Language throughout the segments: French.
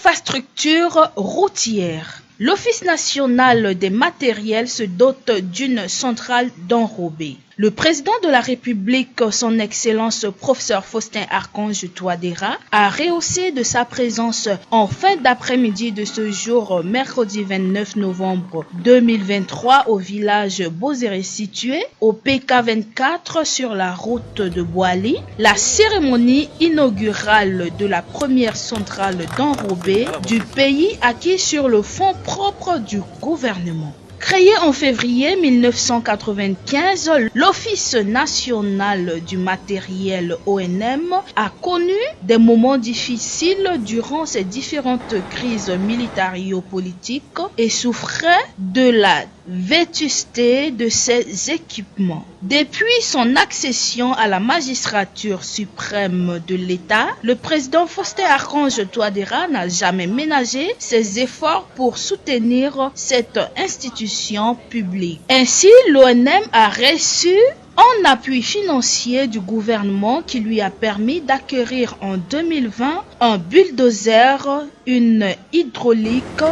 Infrastructure routière. L'Office national des matériels se dote d'une centrale d'enrobé. Le président de la République, son Excellence professeur Faustin-Archange Touadéra, a rehaussé de sa présence en fin d'après-midi de ce jour, mercredi 29 novembre 2023, au village Bozéré situé au PK24 sur la route de Boali, la cérémonie inaugurale de la première centrale d'enrobé du pays acquis sur le fonds propre du gouvernement. Créé en février 1995, l'Office national du matériel ONM a connu des moments difficiles durant ces différentes crises militaro-politiques et souffrait de la vétusté de ses équipements. Depuis son accession à la magistrature suprême de l'État, le président Faustin-Archange Touadéra n'a jamais ménagé ses efforts pour soutenir cette institution publique. Ainsi, l'ONM a reçu un appui financier du gouvernement qui lui a permis d'acquérir en 2020 un bulldozer, une hydraulique,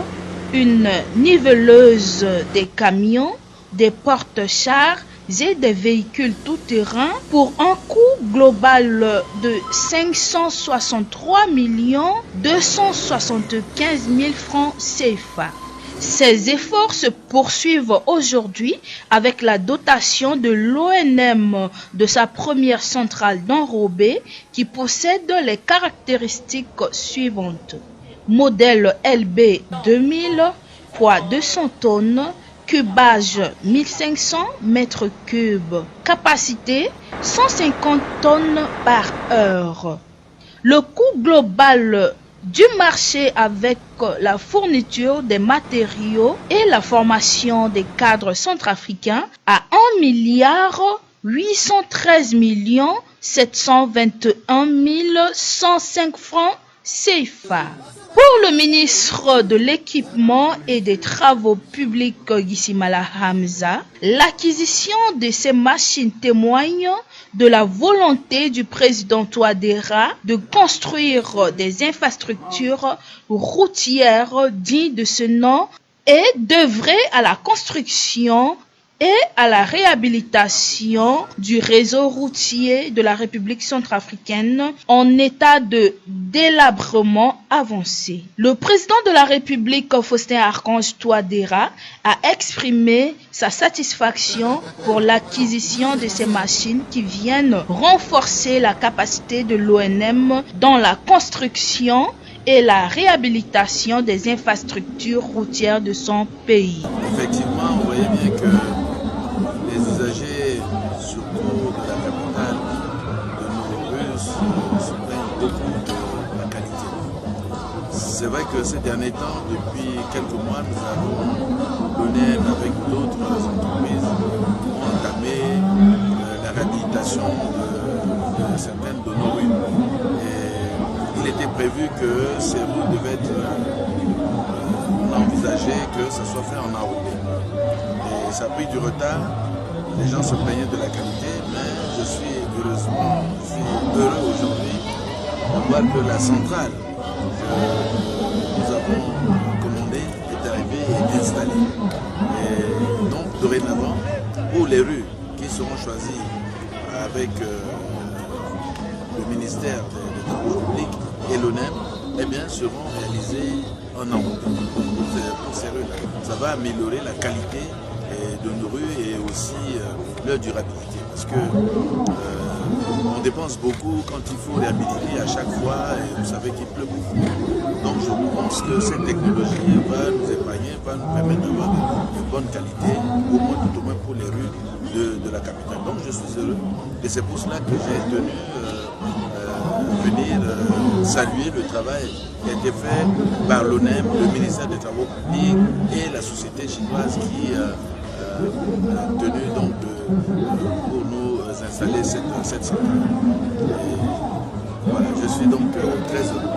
une niveleuse des camions, des porte-chars et des véhicules tout-terrain pour un coût global de 563 275 000 francs CFA. Ces efforts se poursuivent aujourd'hui avec la dotation de l'ONM de sa première centrale d'enrobé qui possède les caractéristiques suivantes. Modèle LB 2000, poids 200 tonnes, cubage 1500 mètres cubes, capacité 150 tonnes par heure. Le coût global du marché avec la fourniture des matériaux et la formation des cadres centrafricains à 1,813 721 105 francs CFA. Pour le ministre de l'Équipement et des Travaux publics Gissimala Hamza, l'acquisition de ces machines témoigne de la volonté du président Touadéra de construire des infrastructures routières dignes de ce nom et d'œuvrer à la construction et à la réhabilitation du réseau routier de la République centrafricaine en état de délabrement avancé. Le président de la République, Faustin-Archange Touadéra, a exprimé sa satisfaction pour l'acquisition de ces machines qui viennent renforcer la capacité de l'ONM dans la construction et la réhabilitation des infrastructures routières de son pays. Effectivement, vous voyez bien que les usagers, surtout de la capitale, de nos rues, se plaignent beaucoup de la qualité. C'est vrai que ces derniers temps, depuis quelques mois, nous avons donné avec d'autres entreprises entamé la réhabilitation de certaines de nos rues. Et il était prévu que ces rues devaient être envisagées, que ça soit fait en enrobé. Et ça a pris du retard. Les gens se plaignaient de la qualité, mais je suis heureux aujourd'hui de voir que la centrale que nous avons commandée est arrivée et installée. Et donc, dorénavant, pour les rues qui seront choisies avec le ministère des Travaux publics et l'ONEM, eh bien, seront réalisées en enrobé pour ces rues-là. Ça va améliorer la qualité de nos rues et aussi leur durabilité. Parce que on dépense beaucoup quand il faut réhabiliter à chaque fois et vous savez qu'il pleut beaucoup. Donc je pense que cette technologie va nous épargner, va nous permettre d'avoir de bonne qualité, au moins tout au moins pour les rues de la capitale. Donc je suis heureux et c'est pour cela que j'ai tenu venir saluer le travail qui a été fait par l'ONEM, le ministère des Travaux publics et la société chinoise qui a tenu donc pour nous installer cette centrale. Voilà, je suis donc très heureux.